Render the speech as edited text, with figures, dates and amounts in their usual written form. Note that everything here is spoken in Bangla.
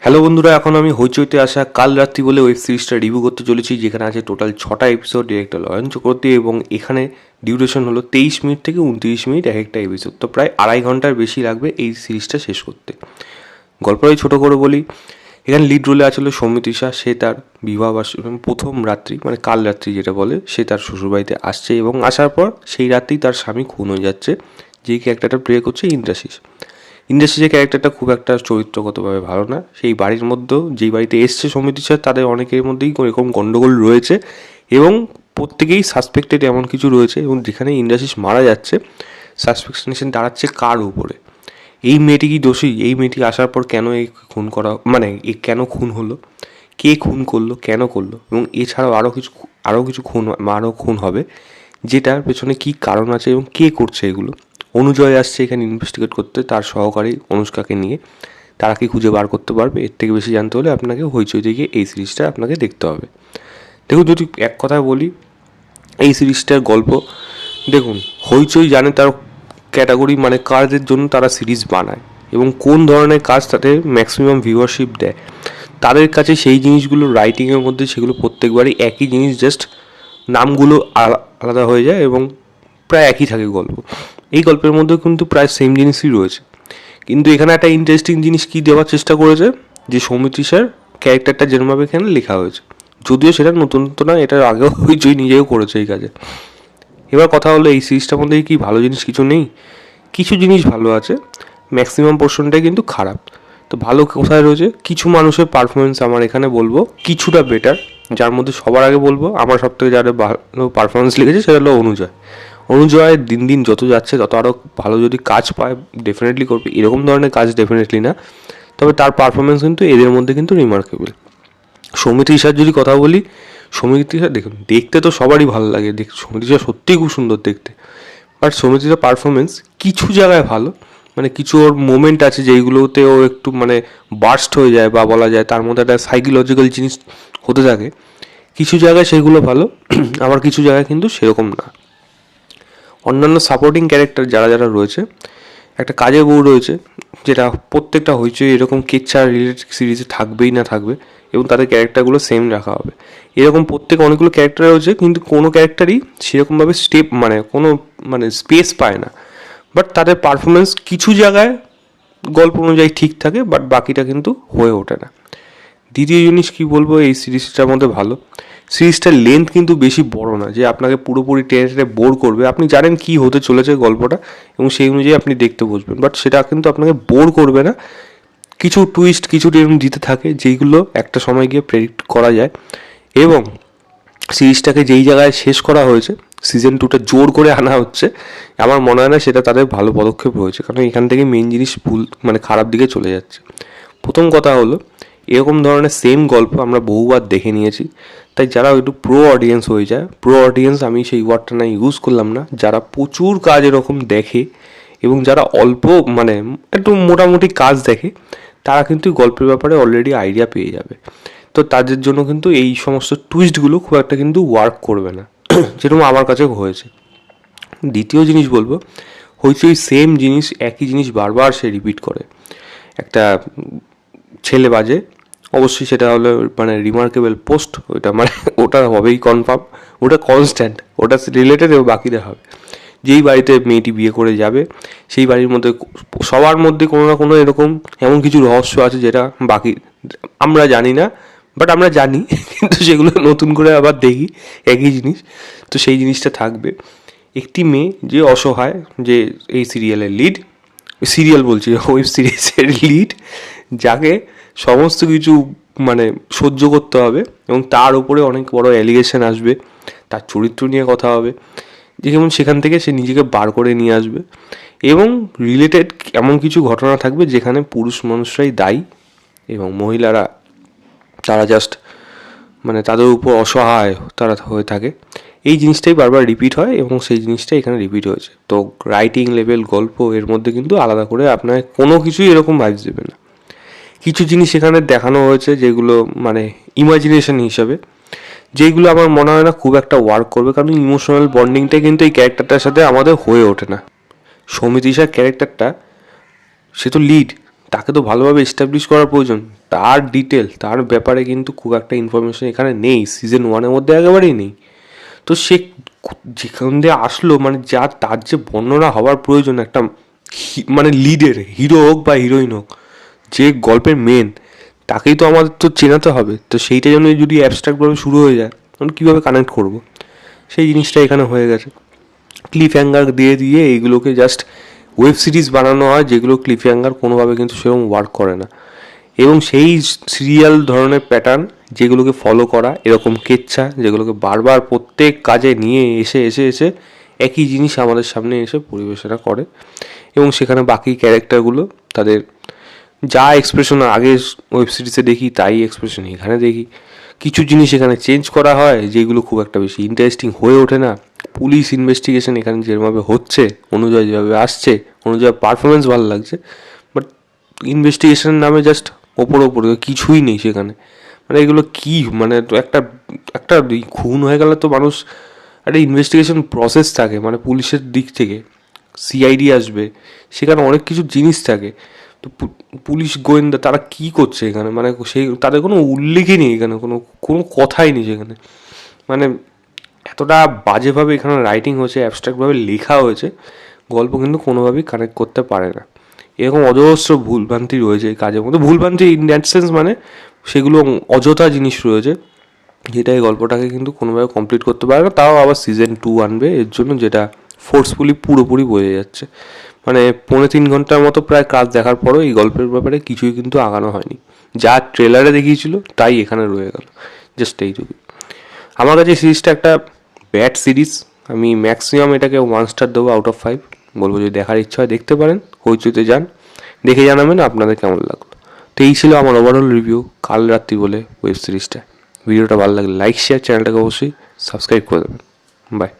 হ্যালো বন্ধুরা, এখন আমি হইচইতে আসা কাল রাত্রি বলে ওয়েব সিরিজটা রিভিউ করতে চলেছি, যেখানে আছে টোটাল 6টা এপিসোড ডিরেক্টর অয়ন চক্রবর্তী, এবং এখানে ডিউরেশন হলো 23 মিনিট থেকে 29 মিনিট এক একটা এপিসোড। তো প্রায় আড়াই ঘন্টার বেশি লাগবে এই সিরিজটা শেষ করতে। গল্পটাই ছোটো করে বলি, এখানে লিড রোলে আছে সৌমিত্রিষা। সে তার বিবাহ প্রথম রাত্রি, মানে কাল রাত্রি যেটা বলে, সে তার শ্বশুরবাড়িতে আসছে এবং আসার পর সেই রাত্রেই তার স্বামী খুন হয়ে যাচ্ছে, যেই ক্যারেক্টারটা প্লে করছে ইন্দ্রাশিস। ইন্ডাস্ট্রিজের ক্যারেক্টারটা খুব একটা চরিত্রগতভাবে ভালো না। সেই বাড়ির মধ্যেও, যেই বাড়িতে এসছে সমিতির সাথে, তাদের অনেকের মধ্যেই এরকম গণ্ডগোল রয়েছে এবং প্রত্যেকেই সাসপেক্টেড এমন কিছু রয়েছে। এবং যেখানে ইন্ডাস্ট্রিজ মারা যাচ্ছে, সাসপেকশন দাঁড়াচ্ছে কার উপরে? এই মেয়েটি কি দোষী? এই মেয়েটি আসার পর কেন এই খুন করা, মানে এই কেন খুন হলো, কে খুন করলো, কেন করলো, এবং এছাড়াও আরও কিছু খুন হবে, যেটার পেছনে কী কারণ আছে এবং কে করছে এগুলো। অনুজয় আসছে এখানে ইনভেস্টিগেট করতে তার সহকারী অনুষ্কাকে নিয়ে। তারা কি খুঁজে বার করতে পারবে? এর থেকে বেশি জানতে হলে আপনাকে হইচই থেকে এই সিরিজটা আপনাকে দেখতে হবে। দেখুন, যদি এক কথায় বলি, এই সিরিজটার গল্প দেখুন, হইচই জানে তার ক্যাটাগরি, মানে কাজের জন্য তারা সিরিজ বানায় এবং কোন ধরনের কাজ তাদের ম্যাক্সিমাম ভিউয়ারশিপ দেয়। তাদের কাছে সেই জিনিসগুলো রাইটিংয়ের মধ্যে, সেগুলো প্রত্যেকবারই একই জিনিস, জাস্ট নামগুলো আলাদা হয়ে যায় এবং প্রায় একই থাকে গল্প। এই গল্পের মধ্যে কিন্তু প্রায় সেম জিনিসই রয়েছে, কিন্তু এখানে একটা ইন্টারেস্টিং জিনিস কী দেওয়ার চেষ্টা করেছে, যে সৌমিত্রিষার ক্যারেক্টারটা যেরমভাবে এখানে লেখা হয়েছে, যদিও সেটা নতুনত্ব না, এটার আগেও হইচই নিজেও করেছে এই কাজে। এবার কথা হলো, এই সিরিজটার মধ্যে কি ভালো জিনিস কিছু নেই? কিছু জিনিস ভালো আছে, ম্যাক্সিমাম পোর্শনটাই কিন্তু খারাপ। তো ভালো কোথায় রয়েছে? কিছু মানুষের পারফরমেন্স আমার এখানে বলবো কিছুটা বেটার, যার মধ্যে সবার আগে বলবো আমার সবথেকে যারা ভালো পারফরমেন্স লিখেছে সেটা হলো অনুজয় দিন দিন যত যাচ্ছে তত আরও ভালো যদি কাজ পায় ডেফিনেটলি করবে, এরকম ধরনের কাজ ডেফিনেটলি না, তবে তার পারফরমেন্স কিন্তু এদের মধ্যে কিন্তু রিমার্কেবল। সৌমিত্রিষার যদি কথা বলি, সৌমিত্রিষা দেখুন, দেখতে তো সবারই ভালো লাগে, সৌমিত্রিষা সত্যিই খুব সুন্দর দেখতে, বাট সৌমিত্রিষার পারফরমেন্স কিছু জায়গায় ভালো, মানে কিছু ওর মোমেন্ট আছে যেইগুলোতে ও একটু মানে বার্স্ট হয়ে যায়, বা বলা যায় তার মধ্যে একটা সাইকোলজিক্যাল জিনিস হতে থাকে। কিছু জায়গায় সেগুলো ভালো, আবার কিছু জায়গায় কিন্তু সেরকম না। অন্যান্য সাপোর্টিং ক্যারেক্টার যারা যারা রয়েছে, একটা কাজের বউ রয়েছে, যেটা প্রত্যেকটা হইচই এরকম কেচ্ছা রিলেটেড সিরিজে থাকবেই না থাকবে, এবং তাদের ক্যারেক্টারগুলো সেম রাখা হবে। এরকম প্রত্যেক অনেকগুলো ক্যারেক্টার রয়েছে, কিন্তু কোনো ক্যারেক্টারই সেরকমভাবে কোনো স্পেস পায় না, বাট তাদের পারফরমেন্স কিছু জায়গায় গল্প অনুযায়ী ঠিক থাকে, বাট বাকিটা কিন্তু হয়ে ওঠে না। দ্বিতীয় জিনিস কী বলবো, এই সিরিজটার মধ্যে ভালো, সিরিজটার লেন্থ কিন্তু বেশি বড় না, যে আপনাকে পুরোপুরি টেনে টেনে বোর করবে। আপনি জানেন কী হতে চলেছে গল্পটা, এবং সেই অনুযায়ী আপনি দেখতে বসবেন, বাট সেটা কিন্তু আপনাকে বোর করবে না। কিছু টুইস্ট, কিছু টেন দিতে থাকে, যেইগুলো একটা সময় গিয়ে প্রেডিক্ট করা যায়। এবং সিরিজটাকে যেই জায়গায় শেষ করা হয়েছে, সিজন 2টা জোর করে আনা হচ্ছে, আমার মনে হয় না সেটা তাদের ভালো পদক্ষেপ হয়েছে, কারণ এখান থেকে মেন জিনিস ভুল, মানে খারাপ দিকে চলে যাচ্ছে। প্রথম কথা হলো, এরকম ধরনের সেম গল্প আমরা বহুবার দেখে নিয়েছি, তাই যারা একটু প্রো অডিয়েন্স হয়ে যায়, প্রো অডিয়েন্স আমি সেই ওয়ার্ডটা না ইউজ করলাম না, যারা প্রচুর কাজ এরকম দেখে এবং যারা অল্প মানে একটু মোটামুটি কাজ দেখে, তারা কিন্তু গল্পের ব্যাপারে অলরেডি আইডিয়া পেয়ে যাবে। তো তাদের জন্য কিন্তু এই সমস্ত টুইস্টগুলো খুব একটা কিন্তু ওয়ার্ক করবে না, যেরকম আমার কাছে হয়েছে। দ্বিতীয় জিনিস বলবো, হইচই সেম জিনিস, একই জিনিস বারবার সে রিপিট করে। একটা ছেলে বাজে, অবশ্যই সেটা হলো মানে রিমার্কেবল পোস্ট, ওইটা মানে ওটা হবেই কনফার্ম, ওটা কনস্ট্যান্ট, ওটা রিলেটেড এবং বাকিটা হবে। যেই বাড়িতে মেয়েটি বিয়ে করে যাবে, সেই বাড়ির মধ্যে সবার মধ্যে কোনো না কোনো এরকম এমন কিছু রহস্য আছে যেটা বাকি আমরা জানি না, বাট আমরা জানি, কিন্তু সেগুলো নতুন করে আবার দেখি একই জিনিস, তো সেই জিনিসটা থাকবে। একটি মেয়ে যে অসহায়, যে এই সিরিয়ালের লিড, সিরিয়াল বলছি ওয়েব সিরিজের লিড, যাকে সমস্ত কিছু মানে সহ্য করতে হবে, এবং তার উপরে অনেক বড় অ্যালিগেশন আসবে, তার চরিত্র নিয়ে কথা হবে, যেমন সেখান থেকে সে নিজেকে বার করে নিয়ে আসবে, এবং রিলেটেড এমন কিছু ঘটনা থাকবে যেখানে পুরুষ মানুষরাই দায়ী এবং মহিলারা তারা জাস্ট মানে তাদের উপর অসহায় তারা হয়ে থাকে। এই জিনিসটাই বারবার রিপিট হয় এবং সেই জিনিসটাই এখানে রিপিট হয়েছে। তো রাইটিং লেভেল, গল্প, এর মধ্যে কিন্তু আলাদা করে আপনার কোনো কিছুই এরকম ভাইবস দেবে না। কিছু জিনিস এখানে দেখানো হয়েছে যেগুলো মানে ইমাজিনেশন হিসাবে, যেইগুলো আমার মনে হয় না খুব একটা ওয়ার্ক করবে, কারণ ইমোশনাল বন্ডিংটা কিন্তু এই ক্যারেক্টারটার সাথে আমাদের হয়ে ওঠে না। সৌমিত্রিষার ক্যারেক্টারটা, সে তো লিড, তাকে তো ভালোভাবে এস্টাবলিশ করার প্রয়োজন। তার ডিটেল, তার ব্যাপারে কিন্তু খুব একটা ইনফরমেশন এখানে নেই, সিজন 1-এর মধ্যে একেবারেই নেই। তো সে যেখান দিয়ে আসলো, মানে তার যে বর্ণনা হওয়ার প্রয়োজন একটা মানে লিডের, হিরো হোক বা হিরোইন হোক, যে গল্পের মেন, তাকেই তো আমাদের তো চেনাতে হবে। তো সেইটা জন্য যদি অ্যাবস্ট্রাক্টভাবে শুরু হয়ে যায়, তখন কীভাবে কানেক্ট করবো? সেই জিনিসটা এখানে হয়ে গেছে। ক্লিফ হ্যাঙ্গার দিয়ে দিয়ে এইগুলোকে জাস্ট ওয়েব সিরিজ বানানো হয়, যেগুলো ক্লিফ হ্যাঙ্গার কোনোভাবে কিন্তু সেরকম ওয়ার্ক করে না। এবং সেই সিরিয়াল ধরনের প্যাটার্ন যেগুলোকে ফলো করা, এরকম কেচ্ছা যেগুলোকে বারবার প্রত্যেক কাজে নিয়ে এসে এসে এসে একই জিনিস আমাদের সামনে এসে পরিবেশনা করে। এবং সেখানে বাকি ক্যারেক্টারগুলো তাদের যা এক্সপ্রেশন আগে ওয়েব সিরিজে দেখি তাই এক্সপ্রেশন এখানে দেখি। কিছু জিনিস এখানে চেঞ্জ করা হয় যেগুলো খুব একটা বেশি ইন্টারেস্টিং হয়ে ওঠে না। পুলিশ ইনভেস্টিগেশন এখানে যেভাবে হচ্ছে, অনুজয় যেভাবে আসছে, অনুজয় পারফরমেন্স ভালো লাগছে, বাট ইনভেস্টিগেশনের নামে জাস্ট ওপরে কিছুই নেই সেখানে। মানে এগুলো কি, মানে তো একটা একটা খুন হয়ে গেলে তো মানুষ একটা ইনভেস্টিগেশন প্রসেস থাকে, মানে পুলিশের দিক থেকে সিআইডি আসবে, সেখানে অনেক কিছু জিনিস থাকে। তো পুলিশ গোয়েন্দা তারা কি করছে এখানে, মানে সেই তাদের কোনো উল্লেখই নেই এখানে, কোনো কোনো কথাই নেই সেখানে। মানে এতটা বাজেভাবে এখানে রাইটিং হয়েছে, অ্যাবস্ট্রাক্টভাবে লেখা হয়েছে, গল্প কিন্তু কোনোভাবেই কানেক্ট করতে পারে না। এরকম অজস্র ভুলভ্রান্তি রয়েছে এই কাজের মধ্যে। ভুলভ্রান্তি ইন দ্যাট সেন্স মানে সেগুলো অযথা জিনিস রয়েছে, যেটা এই গল্পটাকে কিন্তু কোনোভাবে কমপ্লিট করতে পারে না। তাও আবার সিজন 2 আনবে এর জন্য, যেটা ফোর্সফুলি পুরোপুরি বোঝা যাচ্ছে। মানে 3.5 ঘন্টার মতো প্রায় কাজ দেখার পরও এই গল্পের ব্যাপারে কিছুই কিন্তু আগানো হয়নি। যা ট্রেলারে দেখিয়েছিল তাই এখানে রয়ে গেল, জাস্ট এইটুকু। আমার কাছে সিরিজটা একটা ব্যাড সিরিজ। আমি ম্যাক্সিমাম এটাকে 1 স্টার দেবো আউট অফ 5। বলবো যদি দেখার ইচ্ছা হয় দেখতে পারেন, হইচইতে যান, দেখে জানাবেন আপনাদের কেমন লাগলো। তো এই ছিল আমার ওভারঅল রিভিউ কাল রাত্রি বলে ওয়েব সিরিজটা। ভিডিওটা ভালো লাগলে লাইক শেয়ার, চ্যানেলটাকে অবশ্যই সাবস্ক্রাইব করে দেবেন। বাই।